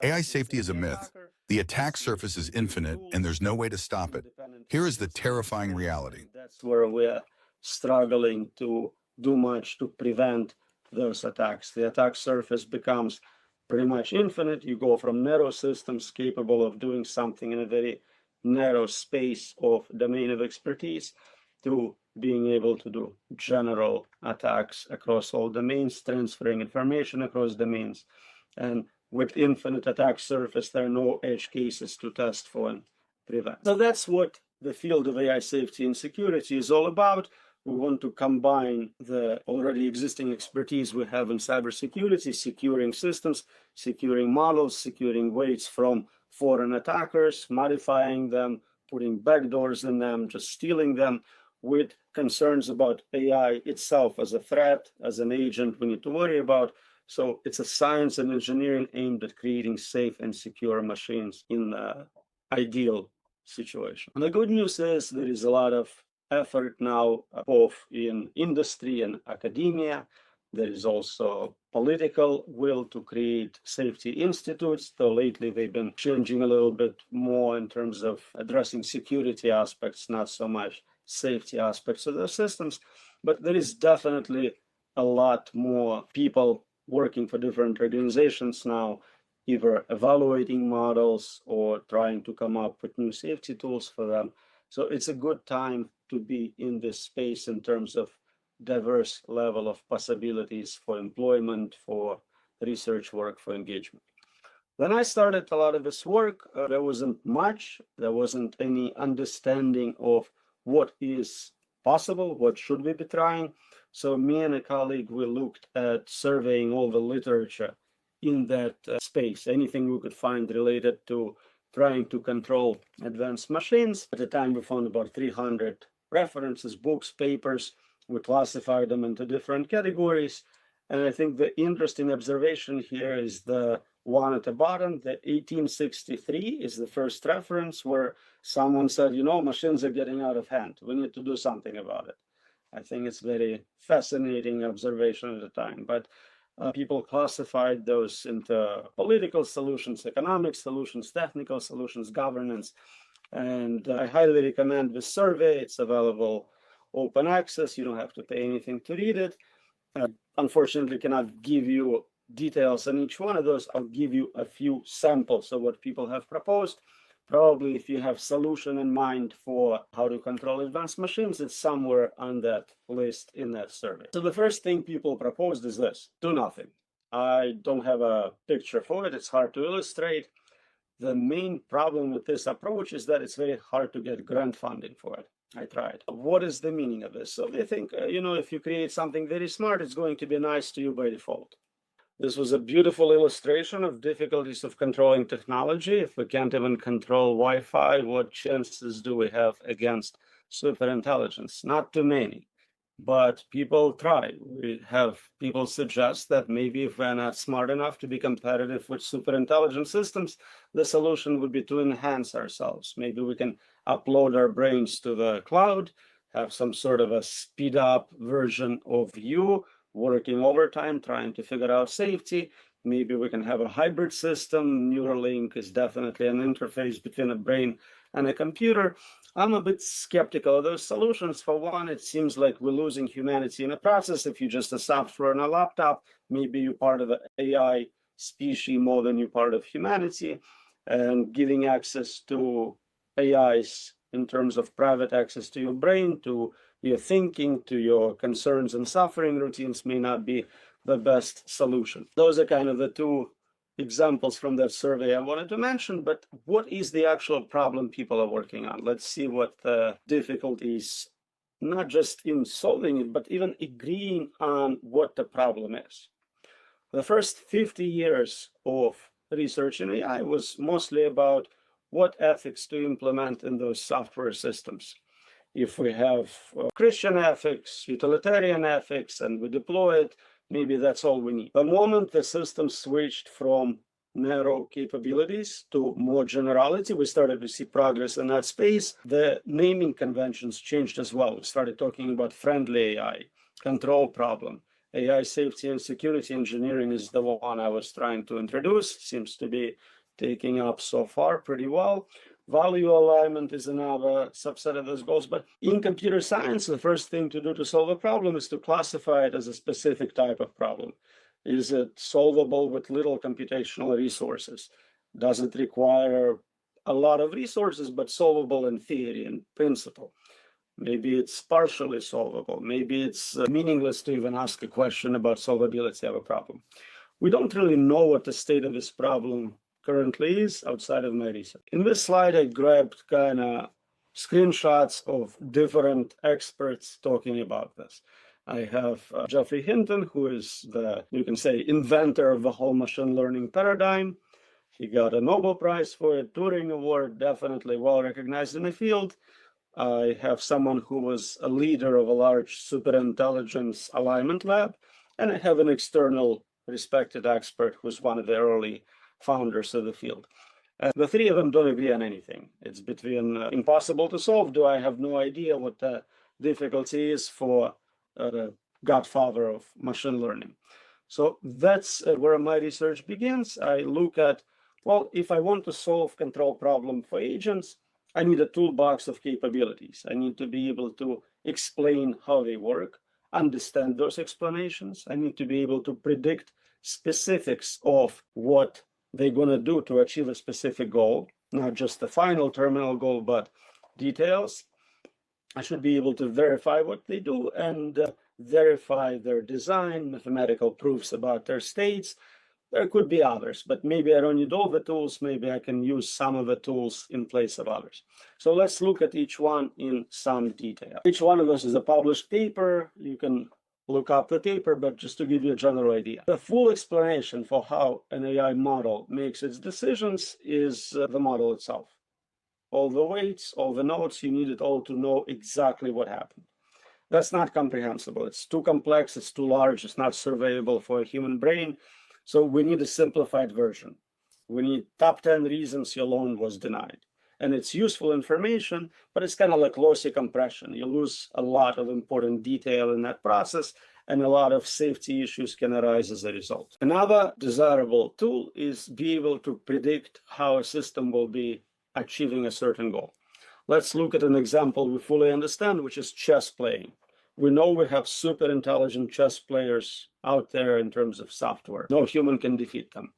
AI safety is a myth. The attack surface is infinite, and there's no way to stop it. Here is the terrifying reality. That's where we're struggling to do much to prevent those attacks. The attack surface becomes pretty much infinite. You go from narrow systems capable of doing something in a very narrow space of domain of expertise to being able to do general attacks across all domains, transferring information across domains. And with infinite attack surface, there are no edge cases to test for and prevent. So that's what the field of AI safety and security is all about. We want to combine the already existing expertise we have in cybersecurity, securing systems, securing models, securing weights from foreign attackers, modifying them, putting backdoors in them, just stealing them, with concerns about AI itself as a threat, as an agent we need to worry about. So it's a science and engineering aimed at creating safe and secure machines in the ideal situation. And the good news is there is a lot of effort now, both in industry and academia. There is also political will to create safety institutes, though lately they've been changing a little bit more in terms of addressing security aspects, not so much safety aspects of the systems. But there is definitely a lot more people working for different organizations now, either evaluating models or trying to come up with new safety tools for them. So it's a good time to be in this space in terms of diverse level of possibilities for employment, for research work, for engagement. When I started a lot of this work, there wasn't much, there wasn't any understanding of what is possible, what should we be trying. So me and a colleague, we looked at surveying all the literature in that space, anything we could find related to trying to control advanced machines. At the time, we found about 300 references, books, papers. We classified them into different categories. And I think the interesting observation here is the one at the bottom, the 1863 is the first reference where someone said, you know, machines are getting out of hand. We need to do something about it. I think it's very fascinating observation at the time. But people classified those into political solutions, economic solutions, technical solutions, governance. And I highly recommend this survey. It's available open access. You don't have to pay anything to read it. Unfortunately, cannot give you details on each one of those. I'll give you a few samples of what people have proposed. Probably if you have solution in mind for how to control advanced machines, it's somewhere on that list in that survey. So the first thing people proposed is this: do nothing. I don't have a picture for it. It's hard to illustrate. The main problem with this approach is that it's very hard to get grant funding for it. I tried. What is the meaning of this? So they think, if you create something very smart, it's going to be nice to you by default. This was a beautiful illustration of difficulties of controlling technology. If we can't even control Wi-Fi, what chances do we have against superintelligence? Not too many, but people try. We have people suggest that maybe if we're not smart enough to be competitive with superintelligent systems, the solution would be to enhance ourselves. Maybe we can upload our brains to the cloud, have some sort of a speed up version of you, working overtime, trying to figure out safety. Maybe we can have a hybrid system. Neuralink is definitely an interface between a brain and a computer. I'm a bit skeptical of those solutions. For one, it seems like we're losing humanity in the process. If you're just a software on a laptop, maybe you're part of the AI species more than you're part of humanity. And giving access to AIs in terms of private access to your brain, to your thinking, to your concerns and suffering routines may not be the best solution. Those are kind of the two examples from that survey I wanted to mention, but what is the actual problem people are working on? Let's see what the difficulties, not just in solving it, but even agreeing on what the problem is. The first 50 years of research in AI was mostly about what ethics to implement in those software systems. If we have Christian ethics, utilitarian ethics, and we deploy it, maybe that's all we need. The moment the system switched from narrow capabilities to more generality, we started to see progress in that space. The naming conventions changed as well. We started talking about friendly AI, control problem, AI safety and security engineering is the one I was trying to introduce. Seems to be taking up so far pretty well. Value alignment is another subset of those goals. But in computer science, the first thing to do to solve a problem is to classify it as a specific type of problem. Is it solvable with little computational resources? Does it require a lot of resources, but solvable in theory and principle? Maybe it's partially solvable. Maybe it's meaningless to even ask a question about solvability of a problem. We don't really know what the state of this problem currently is outside of my research. In this slide, I grabbed kind of screenshots of different experts talking about this. I have Geoffrey Hinton, who is the, you can say, inventor of the whole machine learning paradigm. He got a Nobel Prize for it, Turing Award, definitely well recognized in the field. I have someone who was a leader of a large superintelligence alignment lab, and I have an external respected expert who's one of the early founders of the field. The three of them don't agree on anything. It's between impossible to solve, do I have no idea what the difficulty is for the godfather of machine learning. So that's where my research begins. I look at, well, if I want to solve control problem for agents, I need a toolbox of capabilities. I need to be able to explain how they work, understand those explanations. I need to be able to predict specifics of what they're going to do to achieve a specific goal, not just the final terminal goal, but details. I should be able to verify what they do and verify their design, mathematical proofs about their states. There could be others, but maybe I don't need all the tools. Maybe I can use some of the tools in place of others. So let's look at each one in some detail. Each one of us is a published paper. You can look up the paper, but just to give you a general idea. The full explanation for how an AI model makes its decisions is the model itself. All the weights, all the nodes, you need it all to know exactly what happened. That's not comprehensible. It's too complex, it's too large, it's not surveyable for a human brain. So we need a simplified version. We need top 10 reasons your loan was denied. And it's useful information, but it's kind of like lossy compression. You lose a lot of important detail in that process, and a lot of safety issues can arise as a result. Another desirable tool is be able to predict how a system will be achieving a certain goal. Let's look at an example we fully understand, which is chess playing. We know we have super intelligent chess players out there in terms of software. No human can defeat them.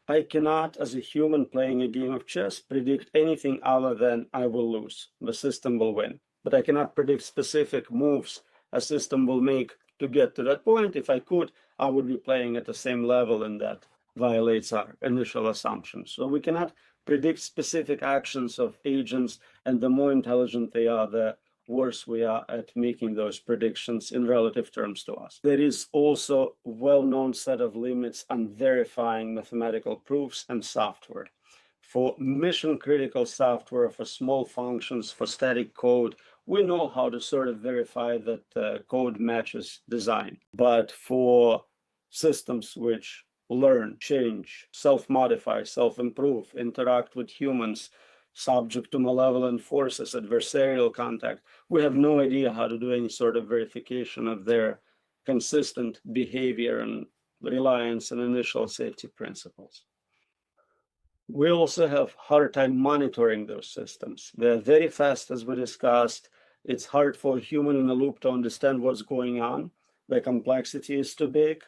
I cannot, as a human playing a game of chess, predict anything other than I will lose. The system will win. But I cannot predict specific moves a system will make to get to that point. If I could, I would be playing at the same level, and that violates our initial assumptions. So we cannot predict specific actions of agents, and the more intelligent they are, the worse we are at making those predictions in relative terms to us. There is also a well-known set of limits on verifying mathematical proofs and software. For mission-critical software, for small functions, for static code, we know how to sort of verify that code matches design. But for systems which learn, change, self-modify, self-improve, interact with humans, subject to malevolent forces, adversarial contact, we have no idea how to do any sort of verification of their consistent behavior and reliance on initial safety principles. We also have hard time monitoring those systems. They're very fast, as we discussed. It's hard for a human in the loop to understand what's going on. The complexity is too big.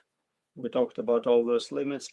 We talked about all those limits.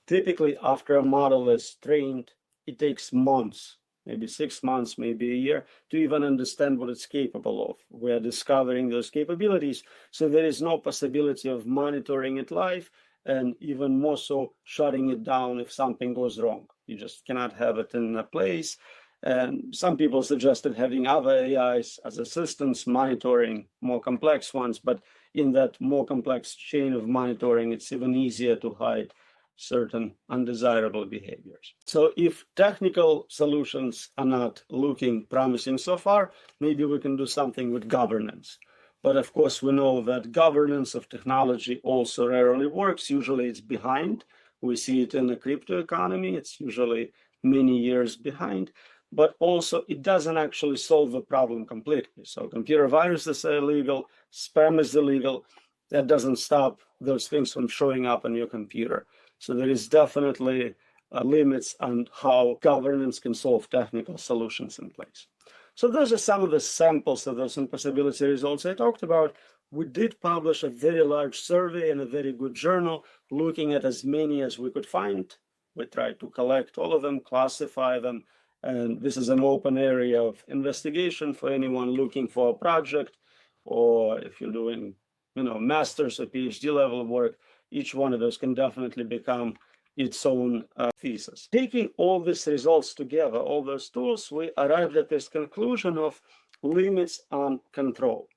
Typically, after a model is trained, it takes months, maybe 6 months, maybe a year, to even understand what it's capable of. We are discovering those capabilities, so there is no possibility of monitoring it live, and even more so, shutting it down if something goes wrong. You just cannot have it in a place. And some people suggested having other AIs as assistants monitoring more complex ones, but in that more complex chain of monitoring, it's even easier to hide certain undesirable behaviors. So if technical solutions are not looking promising so far, maybe we can do something with governance. But of course, we know that governance of technology also rarely works. Usually it's behind. We see it in the crypto economy. It's usually many years behind. But also, it doesn't actually solve the problem completely. So computer viruses are illegal, spam is illegal. that doesn't stop those things from showing up on your computer. So there is definitely limits on how governance can solve technical solutions in place. So those are some of the samples of those impossibility results I talked about. We did publish a very large survey in a very good journal, looking at as many as we could find. We tried to collect all of them, classify them, and this is an open area of investigation for anyone looking for a project, or if you're doing, master's or PhD level work. Each one of those can definitely become its own thesis. Taking all these results together, all those tools, we arrived at this conclusion of limits on control.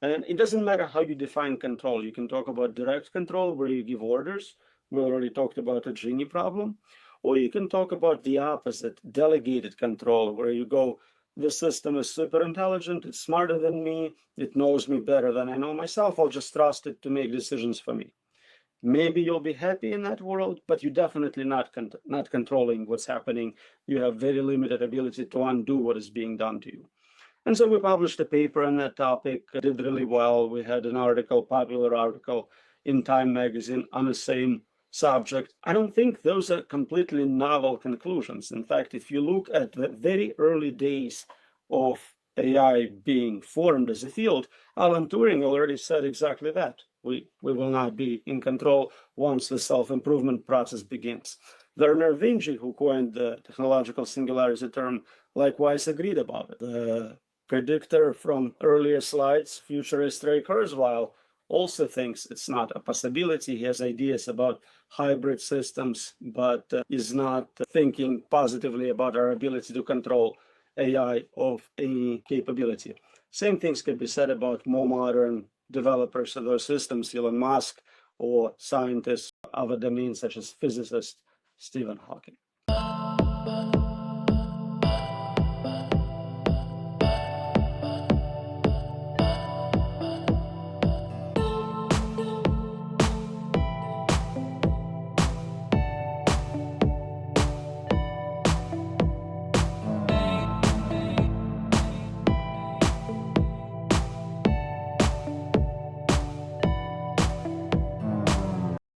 And it doesn't matter how you define control. You can talk about direct control, where you give orders. We already talked about a Gini problem. Or you can talk about the opposite, delegated control, where you go, the system is super intelligent, it's smarter than me, it knows me better than I know myself, I'll just trust it to make decisions for me. Maybe you'll be happy in that world, but you're definitely not controlling what's happening. You have very limited ability to undo what is being done to you. And so we published a paper on that topic, did really well. We had an article, popular article in Time magazine on the same subject. I don't think those are completely novel conclusions. In fact, if you look at the very early days of AI being formed as a field, Alan Turing already said exactly that. We will not be in control once the self-improvement process begins. Werner Vinci, who coined the technological singularity term, likewise agreed about it. The predictor from earlier slides, futurist Ray Kurzweil, also thinks it's not a possibility. He has ideas about hybrid systems, but is not thinking positively about our ability to control AI of any capability. Same things could be said about more modern developers of those systems, Elon Musk, or scientists of a domain such as physicist Stephen Hawking.